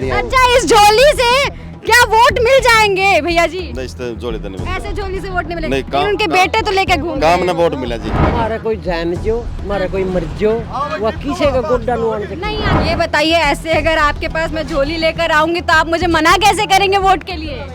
अच्छा, इस झोली से क्या वोट मिल जाएंगे भैया जी? नहीं, इस झोली तो नहीं मिलता। ऐसे झोली से वोट नहीं मिलेंगे? नहीं, लेकिन उनके बेटे तो लेके घूम काम ना वोट मिला जी। हमारा कोई जान जो हमारा कोई मर जो वह किसी का गोड्डा नहीं। आप ये बताइए, ऐसे अगर आपके पास मैं झोली लेकर आऊंगी तो आप मुझे मना कैसे करेंगे वोट के लिए?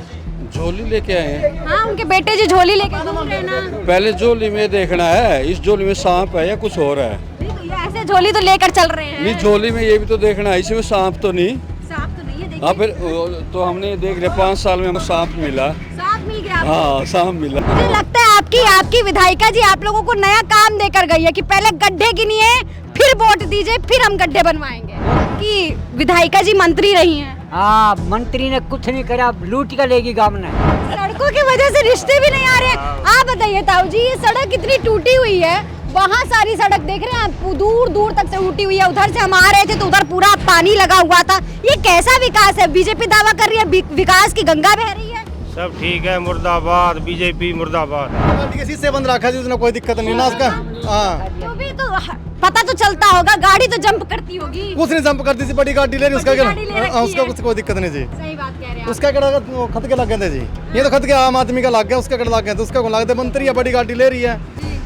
झोली लेके आए हैं। हाँ, उनके बेटे जो झोली लेके घूम रहे हैं ना। पहले झोली में देखना है, इस झोली में सांप है या कुछ और है। नहीं, तो ये ऐसे झोली तो लेकर चल रहे हैं। नहीं, झोली में ये भी तो देखना है, इसमें सांप तो नहीं। सांप तो नहीं है, देखिए। हाँ, फिर तो हमने देख लिया 5 साल में हमें सांप मिला। सांप मिल गया आपको? हाँ, सांप मिला। मुझे लगता है आपकी विधायिका जी आप लोगों को नया काम देकर गई है कि पहले गड्ढे गिनिए, फिर वोट दीजिए, फिर हम गड्ढे बनवाएंगे। कि विधायिका जी मंत्री रही हैं। हाँ, मंत्री ने कुछ नहीं करा, लूट कर लेगी गाँव ने। सड़कों की वजह से रिश्ते भी नहीं आ रहे। आप बताइए ताऊ जी, ये सड़क इतनी टूटी हुई है, वहाँ सारी सड़क देख रहे हैं आप, दूर दूर तक से टूटी हुई है। उधर से हम आ रहे थे तो उधर पूरा पानी लगा हुआ था। ये कैसा विकास है? बीजेपी दावा कर रही है विकास की गंगा बह रही है। सब ठीक है, मुर्दाबाद बीजेपी मुर्दाबाद। किसी से बंद रखा है, उसने कोई दिक्कत नहीं ना उसका। हाँ, तो भी तो पता तो चलता होगा, गाड़ी तो जंप करती होगी। उसने जंप कर दी थी, बड़ी गाड़ी ले रही उसका क्या? उसका कुछ कोई दिक्कत नहीं जी। सही बात कह रहे हैं उसका क्या खत के लग गए थे जी। ये तो खत के आम आदमी का लग गया, उसका क्या लग गया? तो उसका कौन लगता है? मंत्री है, बड़ी गाड़ी ले रही है।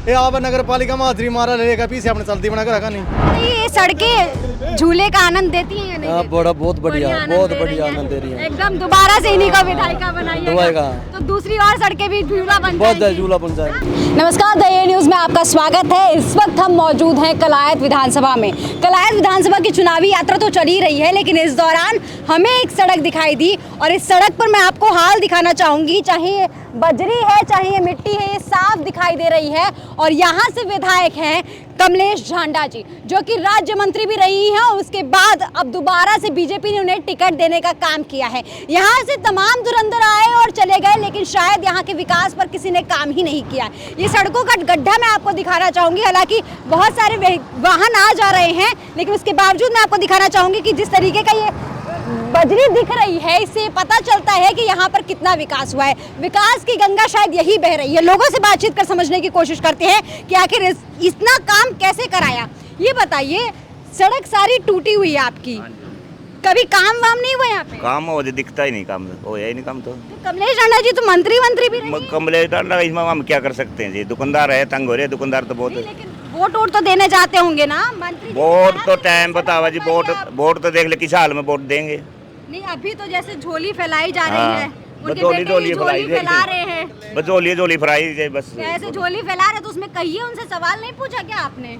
ये आप नगर पालिका में हाजिरी मारा लेगा, पीछे अपने चलती बना कर रखा नहीं। ये सड़कें झूले का आनंद देती हैं या नहीं देती? बहुत बढ़िया आनंद दे रही है। एकदम दोबारा से इन्हीं को विधायिका बनाइएगा तो दूसरी और सड़कें भी झूला बन जाएंगी। झूला बन जाएगा। नमस्कार, द ए न्यूज़ में आपका स्वागत है। इस वक्त हम मौजूद हैं कलायत विधानसभा में। कलायत विधानसभा की चुनावी यात्रा तो चल ही रही है, लेकिन इस दौरान हमें एक सड़क दिखाई दी और इस सड़क पर मैं आपको हाल दिखाना चाहूँगी। चाहे ये बजरी है, चाहे ये मिट्टी है, ये साफ दिखाई दे रही है। और यहाँ से विधायक हैं कमलेश झांडा जी, जो कि राज्य मंत्री भी रही हैं और उसके बाद अब दोबारा से बीजेपी ने उन्हें टिकट देने का काम किया है। यहाँ से तमाम धुरंधर आए और चले गए, लेकिन शायद यहाँ के विकास पर किसी ने काम ही नहीं किया। ये सड़कों का गड्ढा मैं आपको दिखाना चाहूँगी। हालांकि बहुत सारे वाहन आ जा रहे हैं, लेकिन उसके बावजूद मैं आपको दिखाना चाहूँगी कि जिस तरीके का ये बजरी दिख रही है, इससे पता चलता है कि यहाँ पर कितना विकास हुआ है। विकास की गंगा शायद यही बह रही है। लोगों से बातचीत कर समझने की कोशिश करते हैं कि आखिर इतना काम कैसे कराया। ये बताइए, सड़क सारी टूटी हुई है आपकी, कभी काम वाम नहीं हुआ यहाँ पे? काम हो दिखता ही नहीं, काम हो ही नहीं काम। तो कमलेश झांडा जी तो मंत्री भी रही हैं। कमलेश झांडा इसमें हम क्या कर सकते हैं जी? दुकानदार है, तंग हो रहे हैं दुकानदार तो बहुत। लेकिन वोट तो देने जाते होंगे ना मंत्री? वोट तो टाइम बतावा जी। वोट तो देख ले किस हाल में वोट देंगे। नहीं, अभी तो जैसे झोली फैलाई जा रही है, उनके झोली बेटे झोली झोली फैला रहे हैं। बस झोली फैलाई बस। ऐसे झोली फैला रहे तो उसमें कहिए, उनसे सवाल नहीं पूछा क्या आपने?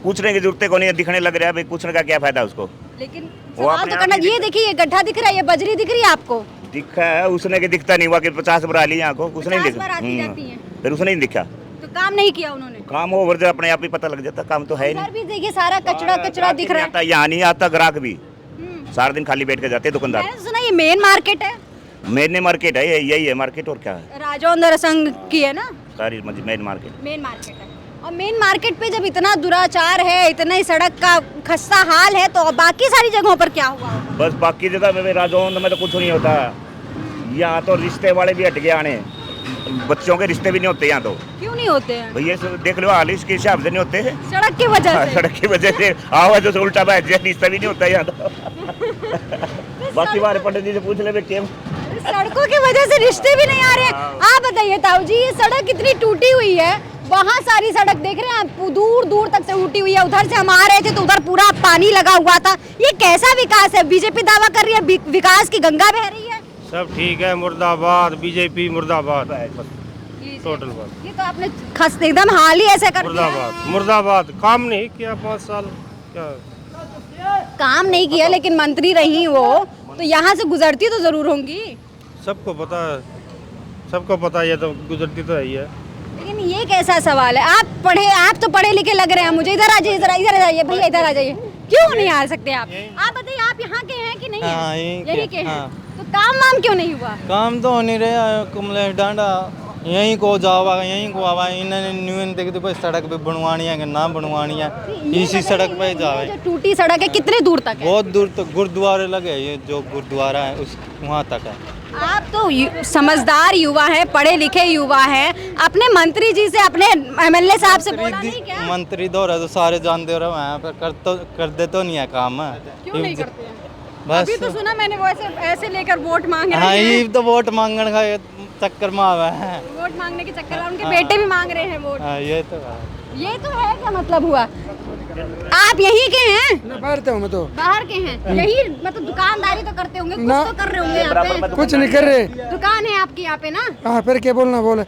पूछने की जरूरत को नहीं, दिखने लग रहा है भाई, पूछने का क्या फायदा उसको? लेकिन सवाल तो करना। ये देखिए, ये गड्ढा दिख रहा है, ये बजरी दिख रही है आपको? दिखा है उसने की दिखता नहीं हुआ कि 50 बार आ ली यहाँ को, उसने नहीं दिखा। फिर उसने नहीं दिखा तो काम नहीं किया उन्होंने। काम ओवर जो अपने आप ही पता लग जाता, काम तो है नहीं। भी देखिए, सारा कचरा दिख रहा है। यहाँ नहीं आता ग्राहक भी, सारा दिन खाली बैठ के जाते हैं दुकानदार। मैंने सुना ये मेन मार्केट है। मेन मार्केट है, यही है मार्केट, और क्या है? राजौंदर संघ की है ना सारी मेन मार्केट है। और मेन मार्केट पे जब इतना दुराचार है, इतना ही सड़क का खस्ता हाल है, तो बाकी सारी जगहों पर क्या हुआ? बस बाकी जगह में राजौंद में तो कुछ नहीं होता। यहाँ तो रिश्ते वाले भी हट गए आने, बच्चों के रिश्ते भी नहीं होते यहाँ तो। क्यों नहीं होते हैं भैया? देख लो हाल, इसके हिसाब से नहीं होते। सड़क की वजह से? सड़क की वजह से आवाज जो उल्टा बैठ जाए, रिश्ता भी नहीं होता यहाँ तो। बाकी बारे पंडित जी से पूछ ले क्यों सड़कों की वजह से रिश्ते भी नहीं आ रहे हैं। आप बताइए ताऊ जी, ये सड़क इतनी टूटी हुई है, वहाँ सारी सड़क देख रहे हैं आप, दूर दूर तक से टूटी हुई है। उधर से हम आ रहे थे तो उधर पूरा पानी लगा हुआ था। ये कैसा विकास है? बीजेपी दावा कर रही है विकास की गंगा बह रही है। सब ठीक है, मुर्दाबाद बीजेपी मुर्दाबाद। टोटल बात ये तो आपने खस एकदम हाल ही ऐसे कर दिया। मुर्दाबाद काम नहीं किया 5 साल, क्या काम नहीं किया, लेकिन मंत्री रही वो, तो यहाँ से गुजरती तो जरूर होंगी। सबको पता है, सबको पता है, ये तो गुजरती तो है ही है। लेकिन ये कैसा सवाल है? आप तो पढ़े लिखे लग रहे हैं मुझे। इधर आ जाइए, इधर आ जाइए भैया, इधर आ जाइए। क्यों नहीं आ सकते आप? आप बताइए, आप यहाँ के हैं कि नहीं? हाँ, यही के हैं। तो काम वाम क्यों नहीं हुआ? काम तो हो नहीं रहा। कमलेश डांडा यहीं को जावा, यहीं को आवा, इन्होंने न्यून देख दो सड़क पे बनवानी है कि ना बनवानी है, इसी सड़क पे जावे। जो टूटी सड़क है कितने दूर तक है? बहुत दूर तक गुरुद्वारे लगे, ये जो गुरुद्वारा है उस वहाँ तक है। आप तो समझदार युवा हैं, पढ़े लिखे युवा हैं, अपने मंत्री जी से, अपने एमएलए साहब से बोला नहीं क्या? मंत्री दौरा तो सारे जानते हो रहे हैं, पर कर दे तो नहीं है काम। क्यों नहीं करते हैं? बस अभी तो सुना मैंने वो ऐसे ऐसे लेकर वोट मांग हाँ रहे हैं। ये तो वोट मांगने का चक्कर में आवा है। वोट मांगने के चक्कर में उनके बेटे भी मांग रहे हैं वोट। हाँ ये तो है। ये तो है क्या मतलब हुआ? आप यहीं के हैं? बाहर तो मैं तो बाहर के हैं? यही मतलब दुकानदारी तो करते होंगे, कुछ तो कर रहे होंगे यहाँ पे। कुछ नहीं कर रहे। दुकान है आपकी यहाँ पे ना? हाँ फिर क्या बोलना बोले।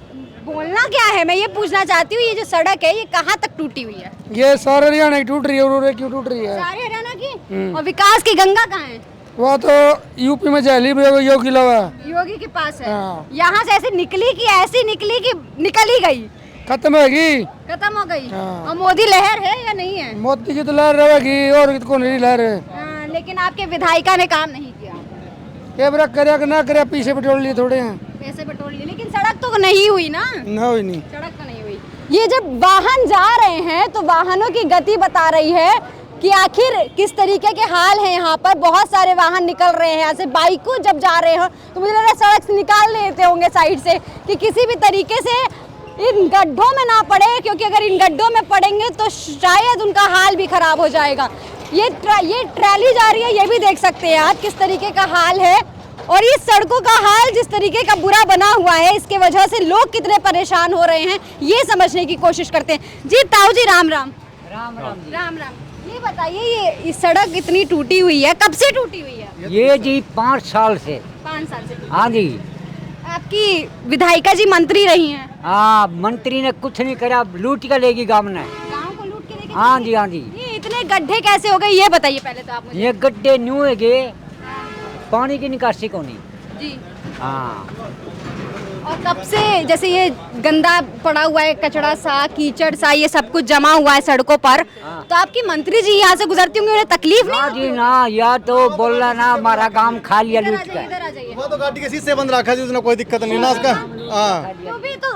बोलना क्या है, मैं ये पूछना चाहती हूँ, ये जो सड़क है ये कहाँ तक टूटी हुई है? ये सारे हरियाणा की टूट रही है और क्यों टूट रही है? सारे हरियाणा की। और विकास की गंगा कहाँ है? वह तो यूपी में जहली योगी लवा योगी के पास है। हाँ। यहाँ से ऐसे निकली कि ऐसी निकली कि निकल ही गई, खत्म होगी। खत्म हो गई। हाँ। और मोदी लहर है या नहीं है? मोदी की तो लहर रहेगी और कौन नहीं लहर है। हाँ, लेकिन आपके विधायिका ने काम नहीं किया। कैमरा करे कि ना करे, पीछे पेट्रोल लिए थोड़े हैं पैसे पेट्रोल लिए, लेकिन सड़क तो नहीं हुई ना। ना हुई नहीं। सड़क तो नहीं हुई। ये जब वाहन जा रहे हैं तो वाहनों की गति बता रही है कि आखिर किस तरीके के हाल हैं यहाँ पर। बहुत सारे वाहन निकल रहे हैं यहाँ से, बाइकों जब जा रहे हो तो मुझे लग रहा है सड़क से निकाल लेते होंगे साइड से कि किसी भी तरीके से इन गड्ढों में ना पड़े, क्योंकि अगर इन गड्ढों में पड़ेंगे तो शायद उनका हाल भी खराब हो जाएगा। ये ट्रैली जा रही है, ये भी देख सकते हैं आप किस तरीके का हाल है। और इस सड़कों का हाल जिस तरीके का बुरा बना हुआ है, इसके वजह से लोग कितने परेशान हो रहे हैं ये समझने की कोशिश करते हैं। जी ताऊ जी, राम राम। राम राम जी। राम राम। ये बताइए, ये सड़क इतनी टूटी हुई है, कब से टूटी हुई है? ये जी 5 साल से। 5 साल से। हाँ जी। आपकी विधायिका जी मंत्री रही हैं। हाँ, मंत्री ने कुछ नहीं करा, लूट के लेगी गाँव ने। गांव को लूट के लेके हाँ चली जी, हाँ जी। ये इतने गड्ढे कैसे हो गए ये बताइए पहले तो आप मुझे। ये गड्ढे न्यू है गे, पानी की निकासी को नहीं। जी। हाँ। और कब से जैसे ये गंदा पड़ा हुआ है, कचड़ा सा, कीचड़ सा, ये सब कुछ जमा हुआ है सड़कों पर, तो आपकी मंत्री जी यहाँ से गुजरती होंगी, उन्हें तकलीफ नहीं ना होती? जी ना, या तो बोल रहा ना हमारा काम खा लिया इधर आ लूट जाइए, के। इधर आ जाइए। वो तो गाड़ी के शीशे बंद रखा है, उसने कोई दिक्कत नहीं ना उसका। हाँ तो भी तो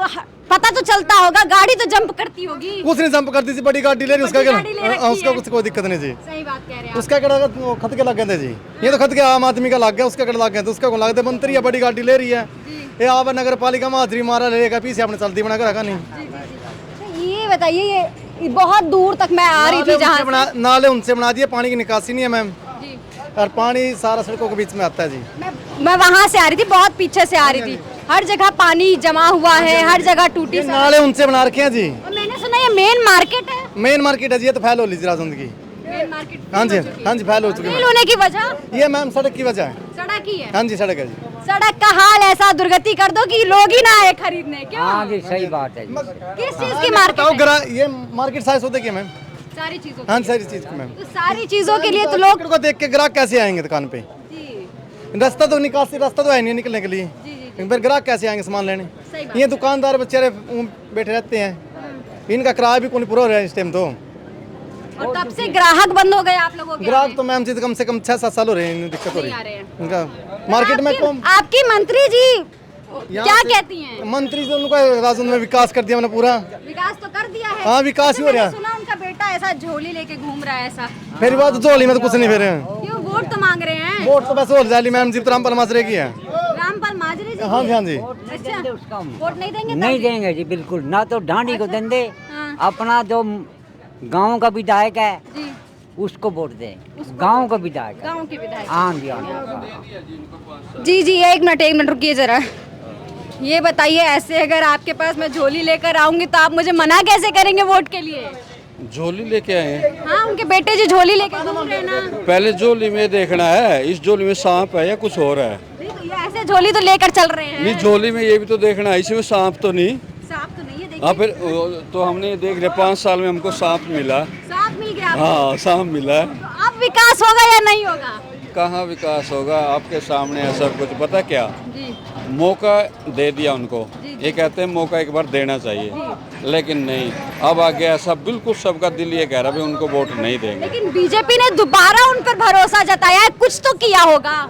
पता तो चलता होगा, गाड़ी तो जंप करती होगी। कुछ नहीं जंप करती थी, बड़ी गाड़ी ले रही उसका बड़ी गाड़ी ले रखी उसका है। कुछ कोई दिक्कत नहीं जी। सही बात कह रहे हैं आप। उसका कड़ा खत के लग गए थे जी। ये तो खत के आम आदमी का लग गया, उसका कड़ा लग गया तो उसका कौन लगता है? मंत्री है, बड़ी गाड़ी ले रही है। ये आप नगर पालिका में हाजिरी मारा लेगा, पीछे अपने चलती बना कर रखा नहीं। ये बताइए, ये बहुत दूर तक मैं आ रही थी जहाँ नाले उनसे बना दिए, पानी की निकासी नहीं है मैम, जी। और पानी सारा सड़कों के बीच में आता है जी। मैं वहाँ से आ रही थी, बहुत पीछे से आ रही थी। हर जगह पानी जमा हुआ है, हर जगह टूटी सड़क। नाले उनसे बना रखे हैं जी। और मैंने सुना ये मेन मार्केट है। मेन मार्केट है जी, ये तो फैल हो ली राजौंद की। मेन मार्केट हाँ जी, हाँ जी, फैल हो चुकी फेल है। होने की वजह ये मैम सड़क की वजह है। सड़क ही है। हाँ जी, सड़क है जी। सड़क का हाल ऐसा दुर्गति कर दो कि लोग ही ना आए खरीदने। क्यों? हाँ जी, सही बात है जी। किस चीज की मार्केट है? ये मार्केट साइज होते क्या मैम? सारी चीजों हाँ की। सारी चीज की मैम। तो सारी चीजों के लिए तो लोग को देख के ग्राहक कैसे आएंगे दुकान पे? जी रास्ता तो निकासी, रास्ता तो है नहीं निकलने के लिए। जी फिर ग्राहक कैसे आएंगे सामान लेने? सही बात। ये दुकानदार बेचारे बैठे रहते हैं, इनका किराया भी कौन पूरा हो रहा है इस टाइम तो। और तब से ग्राहक बंद हो गए आप लोगों के? ग्राहक तो मैम जी कम से कम 6-7 साल हो रहे हैं, दिक्कत हो रही नहीं आ रहे है हैं। इनका मार्केट में। आपकी मंत्री जी क्या कहती हैं? मंत्री जो उनको राजौंद में विकास कर दिया मैंने पूरा। विकास तो कर दिया है। हाँ, विकास ही हो रहा है। मैंने सुना उनका बेटा ऐसा झोली लेके घूम रहा है ऐसा। फिर बात झोली में तो कुछ नहीं फिर। क्यों? वोट तो मांग रहे हैं। वोट तो वैसे हो जाली मैम जी, रामपाल माजरे की है। रामपाल माजरे जी? हाँ जी, हाँ जी। अच्छा, उसका वोट नहीं देंगे? नहीं देंगे जी, बिल्कुल ना। तो ढांडी को देंगे, हाँ। अपना जो गांव का विधायक है जी, उसको वोट दें, गांव का विधायक। गांव के विधायक। हाँ जी, हाँ जी जी, एक मिनट रुकिए जरा। ये बताइए, ऐसे अगर आपके पास मैं झोली लेकर आऊंगी तो आप मुझे मना कैसे करेंगे वोट के लिए? झोली लेके आए हैं। हाँ, उनके बेटे जी झोली लेके घूम रहे हैं ना। पहले झोली में देखना है, इस झोली में सांप है या कुछ और है। नहीं तो ये ऐसे झोली तो लेकर चल रहे हैं। नहीं, झोली में ये भी तो देखना है, इसमें सांप तो नहीं। सांप तो नहीं है, देखिए। हाँ, फिर तो हमने देख लिया 5 साल में हमको सांप मिला। सांप मिल गया आपको। हाँ, सांप मिला है। तो अब विकास होगा या नहीं होगा? कहाँ विकास होगा, आपके सामने है सब कुछ। पता क्या, जी मौका दे दिया उनको। ये कहते हैं मौका एक बार देना चाहिए, लेकिन नहीं। अब आगे ऐसा बिल्कुल सबका दिल ये कह रहा है उनको वोट नहीं देंगे। लेकिन बीजेपी ने दोबारा उन पर भरोसा जताया है, कुछ तो किया होगा।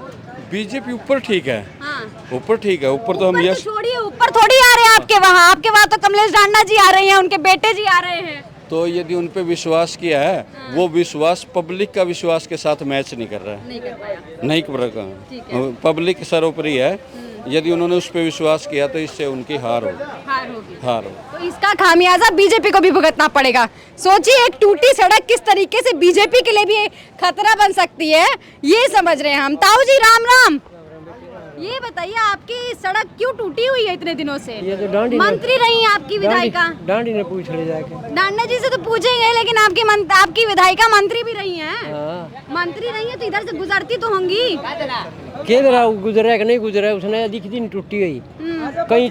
बीजेपी ऊपर ठीक है, हाँ, ऊपर ठीक है, ऊपर तो हम ऊपर तो यश। छोड़िए, ऊपर थोड़ी आ रहे हैं आपके वहाँ तो कमलेश डांडा जी आ रहे हैं, उनके बेटे जी आ रहे हैं। तो यदि उन पे विश्वास किया है, वो विश्वास पब्लिक का विश्वास के साथ मैच नहीं कर रहा है। नहीं कर पाया। नहीं कर ठीक रहा, पब्लिक सर्वोपरि है। यदि उन्होंने उस पर विश्वास किया तो इससे उनकी हार होगी। हार होगी। हार हो। तो इसका खामियाजा बीजेपी को भी भुगतना पड़ेगा। सोचिए एक टूटी सड़क किस तरीके से बीजेपी के लिए भी खतरा बन सकती है, ये समझ रहे हैं हम। ताऊ जी राम राम, ये बताइए आपकी सड़क क्यों टूटी हुई है इतने दिनों से? ये तो डांडी मंत्री रही हैं आपकी विधायिका। डांडी ने पूछ ले जाके। डांडा जी से तो पूछेंगे, लेकिन आपकी विधायिका मंत्री भी रही हैं। हाँ। मंत्री रही हैं तो इधर से गुजरती तो होंगी। किधर गुजरा है कि नहीं गुजरा है, उसने दिख दिन टूटी हुई। कहीं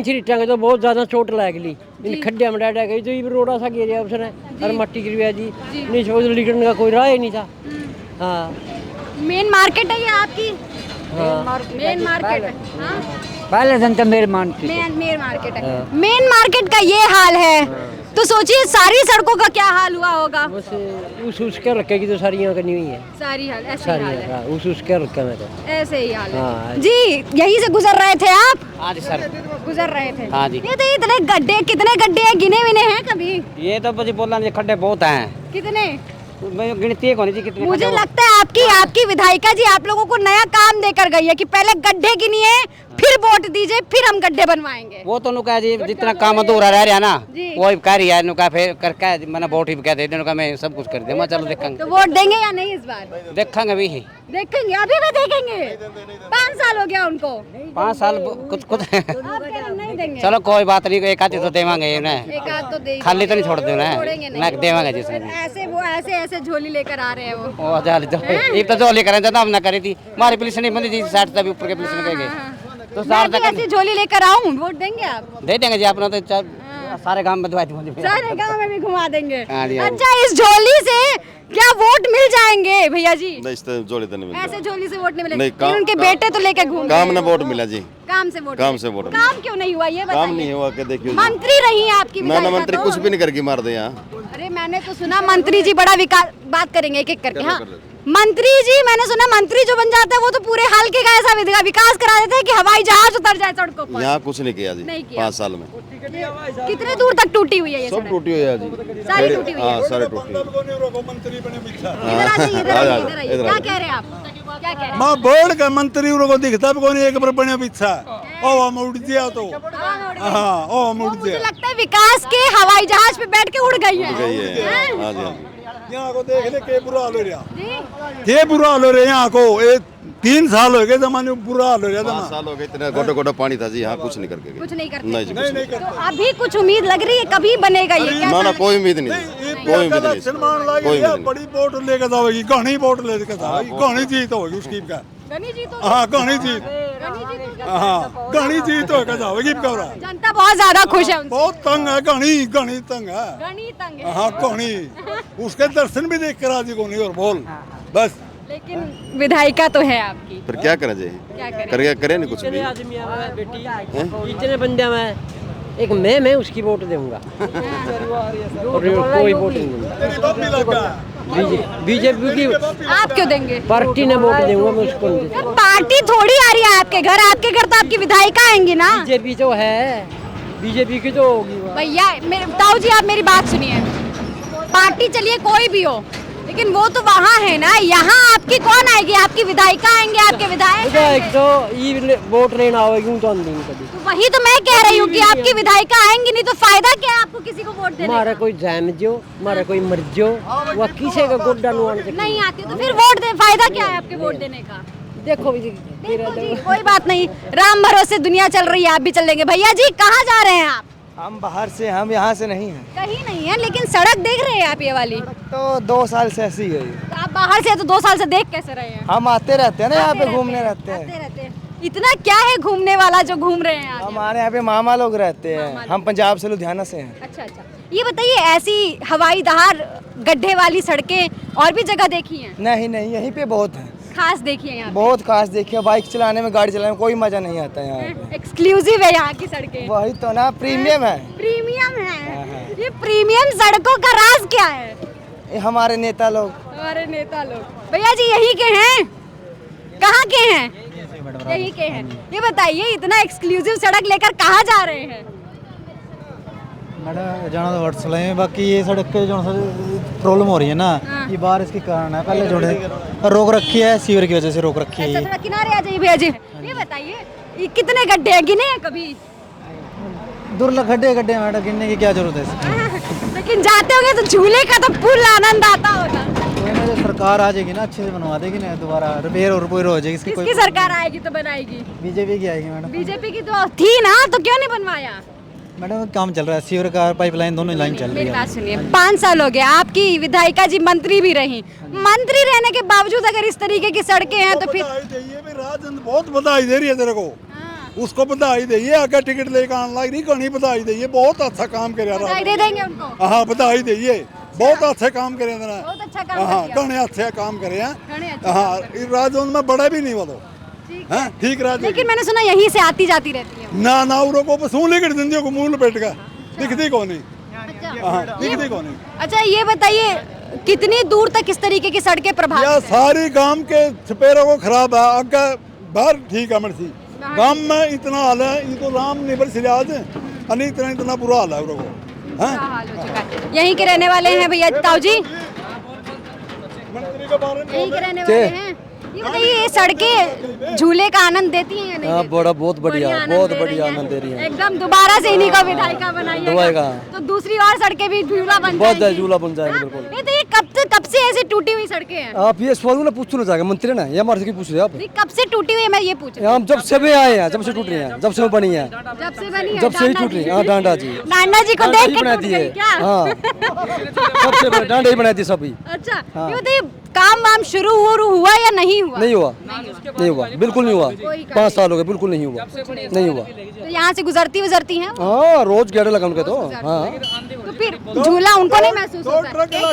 छिट्टा के तो बहुत ज्यादा चोट लग ली। इन खड्डे में डाटा गई तो ये रोड़ा सा गिर उसने और मट्टी गिर जी। नहीं समझ निकलने का कोई राह ही नहीं था। हाँ मेन मार्केट है ये आपकी? मेन मार्केट है। हाँ? पहले दिन तो मेरे मानती मेन मार्केट है। मेन मार्केट का ये हाल है तो सोचिए सारी सड़कों का क्या हाल हुआ होगा। उसके रखे की तो सारी यहाँ करनी हुई है। सारी हाल ऐसे ही हाल है। उसके रखे में तो ऐसे ही हाल है। जी यहीं से गुजर रहे थे आप? हाँ जी सर, गुजर रहे थे। हाँ जी। ये तो इतने गड्ढे, कितने गड्ढे हैं, गिने विने हैं कभी? ये तो मुझे बोलना खड्डे बहुत हैं। कितने? गिनती होनी चाहिए कितने। मुझे लगता है आपकी विधायिका जी आप लोगों को नया काम देकर गई है कि पहले गड्ढे गिनिए फिर वोट दीजिए फिर हम गड्ढे बनवाएंगे। वो तो नुका जी जितना काम अधूरा रह रहा ना जी। वो कह रही है नुका फिर करके मैंने वोट ही कह दे नुका मैं सब कुछ कर दूंगा। चलो देखेंगे। तो वोट देंगे या नहीं इस बार? देखेंगे भी देखेंगे, अभी भी देखेंगे। 5 साल हो गया उनको। 5 साल कुछ आप कह रहे नहीं देंगे। चलो कोई बात नहीं, एक आध तो देवांगे एक आध तो देंगे। खाली तो नहीं छोड़ देना छोड़ेंगे ना देवांगे जिसमें ऐसे वो ऐसे झोली लेकर आ रहे हैं वो। ये तो जो लेकर जब हमने करी थी हमारी पुलिस नहीं बनी थी 60 तभी ऊपर के पुलिस ने गए तो मैं भी ऐसी झोली लेकर आऊं, वोट देंगे आप? दे देंगे जी अपना तो सारे गांव में दवा दूंगा। सारे गांव में भी घुमा देंगे। हाँ जी। अच्छा इस झोली से क्या वोट मिल जाएंगे भैया जी? नहीं इस झोले तो नहीं मिलता। ऐसे झोली से वोट नहीं मिलेगा। नहीं, काम- उनके बेटे तो लेके घूम रहे काम हैं। ने वोट मिला जी। काम से वोट काम से मिला। वोट काम क्यों नहीं हुआ ये बताइए? काम नहीं हुआ के देखियो जी। मंत्री रही हैं आपकी ना विधायिका मंत्री तो। कुछ भी नहीं करके मार दे यहाँ। अरे मैंने तो सुना मंत्री जी बड़ा विकास, बात करेंगे एक एक करके। हाँ मंत्री जी, मैंने सुना मंत्री जो बन जाता है वो तो पूरे हल्के का ऐसा विकास करा देते हैं कि हवाई जहाज उतर जाए सड़कों पर। यहाँ कुछ नहीं किया जी। नहीं किया। 5 साल में कितने दूर तक टूटी हुई है ये सब सड़क? टूटी हुई है जी। सारी टूटी हुई है। हाँ सारे टूटी हुई। इधर आइए, इधर आइए, इधर आइए। क्या कह रहे हैं आप? क्या कह रहे हैं? मां बोर्ड का मंत्री को दिखता भी कोनी एक बार बने पीछा ओ हम उड़ दिया तो हां ओ हम उड़ मुझे दिया लगता है विकास के हवाई जहाज पे बैठ के उड़ गई है। गई है। हैं? हाँ जी हाँ जी। यहां को देख ले के बुरा हाल हो रहा जी के बुरा हाल हो रहा यहां को 3 साल हो गए जमाने बुरा हाल हो रहा 5 साल हो गए, इतना गोटे गोटे पानी था जी। यहाँ कुछ नहीं करके गए। कुछ नहीं करते। नहीं जी कुछ नहीं। तो अभी कुछ उम्मीद लग रही है कभी बनेगा ये? क्या ना ना समझ- कोई उम्मीद नहीं, कोई उम्मीद नहीं, सलमान लागे कोई उम्मीद नहीं। बड़ी वोट लेके जाएगी घनी वोट लेके जाएगी घनी जीत होगी उसकी का गनी जी तो हां घनी जीत गनी जी तो हां घनी जीत होके जाएगी कबरा जनता बहुत ज्यादा खुश है उनसे। बहुत तंग है घनी तंग है गनी तंग है। हाँ कौनी उसके दर्शन भी देख कर राजी कोनी और बोल बस। लेकिन विधायिका तो है आपकी, फिर क्या करें जी? क्या करें? करे नहीं कुछ भी। आदमी है बेटी इतने बंदे में एक मैं उसकी वोट दूंगा और कोई वोट नहीं दूंगा। तेरी बम्बी लगा बीजेपी की आप क्यों देंगे? पार्टी ने वोट दूंगा मैं उसको नहीं दूंगा। पार्टी थोड़ी आ रही है आपके घर तो आपकी विधायिका आएंगी ना। बीजेपी तो है, बीजेपी की तो होगी वो। भैया ताऊ जी आप मेरी बात सुनिए। पार्टी चलिए कोई भी हो, लेकिन वो तो वहाँ है ना। यहाँ आपकी कौन आएगी? आपकी विधायिका आएंगे, आपके विधायक एक आएंगे। तो ये वोट लेना होगी तो हम देंगे कभी। तो वही तो मैं कह रही हूँ कि आपकी विधायिका आएंगी नहीं तो फायदा क्या है आपको किसी को वोट देने हमारा का? कोई जैम जो हमारा कोई मर जो वह किसी का गुड्डा नुआने से नहीं आती तो फिर वोट दे, फायदा क्या है आपके वोट देने का? देखो देखो जी, कोई बात नहीं, राम भरोसे दुनिया चल रही है, आप भी चल लेंगे। भैया जी कहाँ जा रहे हैं आप? हम बाहर से, हम यहाँ से नहीं हैं। कहीं नहीं है, लेकिन सड़क देख रहे हैं आप ये वाली? तो 2 साल से ऐसी है। तो आप बाहर से तो 2 साल से देख कैसे रहे हैं? हम आते रहते हैं ना यहाँ पे घूमने रहते आते हैं। रहते हैं। इतना क्या है घूमने वाला जो घूम रहे हैं आप? हमारे यहाँ पे मामा लोग रहते हैं। हम पंजाब से लुधियाना से हैं। अच्छा अच्छा, ये बताइए ऐसी हवाई जहाज गड्ढे वाली सड़कें और भी जगह देखी हैं? नहीं नहीं, यहीं पे बहुत है, खास देखिए यहाँ बहुत खास देखिए। बाइक चलाने में, गाड़ी चलाने में कोई मजा नहीं आता यहाँ पे। एक्सक्लूसिव है यहाँ की सड़कें। वही तो ना, प्रीमियम है। प्रीमियम है। ये प्रीमियम सड़कों का राज क्या है? ये हमारे नेता लोग। हमारे नेता लोग। भैया जी यही के हैं? कहाँ के हैं? यही के हैं। ये बताइए इतना एक्सक्लूसिव सड़क लेकर कहाँ जा रहे हैं? मैडम जाना तो व्हाट्सएप है, बाकी ये सड़क के जो प्रॉब्लम हो रही है ना, ये बारिश के कारण है। पहले जो रोक रखी है, सीवर की वजह से रोक रखी है। थोड़ा किनारे आ जाइए भैया जी। ये बताइए ये कितने गड्ढे हैं, गिने हैं कभी? दुर्लभ गड्ढे गड्ढे मैडम, गिनने की क्या जरूरत है। लेकिन जाते होंगे तो झूले का तो फुल आनंद आता होगा। जो सरकार आ जाएगी ना, अच्छे से बनवा देगी ना, दोबारा रिपेयर और रिपेयर हो जाएगी। इसकी किसकी सरकार आएगी तो बनाएगी? बीजेपी की आएगी मैडम। बीजेपी की तो थी ना, तो क्यों नहीं बनवाया? मैडम काम चल रहा है, सीवर का पाइपलाइन दोनों लाइन चल रही मेरी है। बात सुनिए, 5 साल हो गए आपकी विधायिका जी मंत्री भी रही, मंत्री रहने के बावजूद अगर इस तरीके की सड़कें हैं तो फिर राजन बहुत बधाई दे रही है तेरे को, उसको बधाई दे, आगे टिकट लेकर आने लग रही, कहीं बधाई दे, बहुत अच्छा काम कर रहा बधाई दे देंगे उनको। हाँ बधाई दे, बहुत अच्छे काम करे बहुत अच्छा काम हाँ किया। घने अच्छे काम करे हैं। घने अच्छे हाँ राजौंद में बड़ा भी नहीं वो हाँ ठीक राज। लेकिन मैंने सुना यहीं से आती जाती रहती है। ना उरो को सूली कर जिंदगी को मुंह लपेट का दिखती कौन नहीं। हाँ दिखती कौन नहीं। अच्छा ये बताइए कितनी दूर तक इस तरीके की सड़कें प्रभावित या हैं? सारी गांव के छपेरों को खराब है, आगे बाहर ठीक है मर्सी, गांव में इतना हाल है, इनको राम निबर सिराज अने इतना बुरा हाल है उरो को। हाँ हाल हो चुका है। यहीं के रहने वाले हैं भैया ताऊ जी, मंत्री के बारे में यहीं के रहने वाले हैं। ये बताइए ये सड़कें झूले का आनंद देती हैं या नहीं देती? बड़ा बहुत बढ़िया, आनंद बहुत दे बढ़िया रही हैं। आनंद दे रही है। एकदम दोबारा से इन्हीं को विधायिका बनाइएगा दबाएगा। तो दूसरी और सड़कें भी झूला बन बहुत जाएंगी। झूला बन जाएगा हाँ? बिल्कुल। ये तो ये कब से ऐसी टूटी हुई सड़कें हैं? आप ये सवाल ना पूछना चाहेंगे मंत्री ना, ये हमारे से पूछ रहे हैं आप। नहीं, कब से टूटी हुई है, मैं ये पूछ रही हूँ। हम जब से भी आए हैं, जब से टूट रही हैं, जब से वो बनी है, जब से बनी है जब से ही डांडा टूट रही जी। है। हाँ डांडा जी, डांडा जी को डांडा देख ही के बना टूट दिए। गई क्या? हाँ सबसे बड़े डांडा ही बना दिए सभी। अच्छा ये बताइए काम वाम शुरू हुआ या नहीं हुआ? नहीं हुआ, नहीं हुआ, बिल्कुल नहीं हुआ। 5 साल हो गए, बिल्कुल नहीं हुआ, नहीं हुआ। तो यहाँ से गुजरती हैं वो? हाँ रोज गेड़े लगा उनके तो। हाँ तो फिर झूला उनको नहीं महसूस होता है?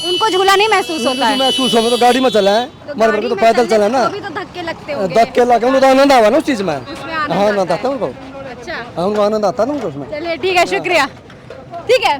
उनको झूला नहीं महसूस होता है? महसूस हो तो गाड़ी में चला है, हमारे घर पे तो पैदल चला ना, अभी तो धक्के लगते होंगे। धक्के लगे उनको तो आनंद आवा ना उस चीज में। उसमें आनंद हाँ आनंद आता है उनको, अच्छा हाँ उनको आनंद आता है ना उनको उसमें। चलिए ठीक है, शुक्रिया। ठीक है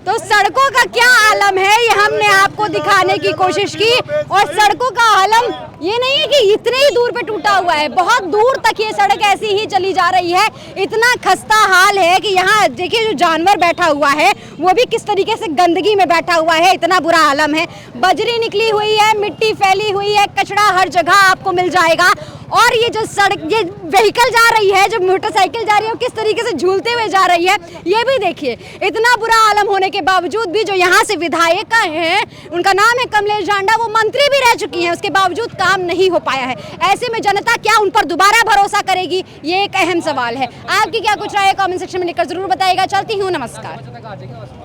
तो सड़कों का क्या आलम है ये हमने आपको दिखाने की कोशिश की, और सड़कों का आलम ये नहीं है कि इतने ही दूर पे टूटा हुआ है, बहुत दूर तक ये सड़क ऐसी ही चली जा रही है। इतना खस्ता हाल है कि यहाँ देखिए जो जानवर बैठा हुआ है वो भी किस तरीके से गंदगी में बैठा हुआ है, इतना बुरा आलम है। बजरी निकली हुई है, मिट्टी फैली हुई है, कचरा हर जगह आपको मिल जाएगा। और ये जो सड़क, ये व्हीकल जा रही है, जो मोटरसाइकिल जा रही है, वो किस तरीके से झूलते हुए जा रही है ये भी देखिए। इतना बुरा आलम होने के बावजूद भी जो यहाँ से विधायिका हैं, उनका नाम है कमलेश ढांडा, वो मंत्री भी रह चुकी हैं, उसके बावजूद काम नहीं हो पाया है। ऐसे में जनता क्या उन पर दोबारा भरोसा करेगी, ये एक अहम सवाल है। आपकी क्या कुछ राय है कमेंट सेक्शन में लिखकर जरूर बताइएगा। चलती हूँ, नमस्कार।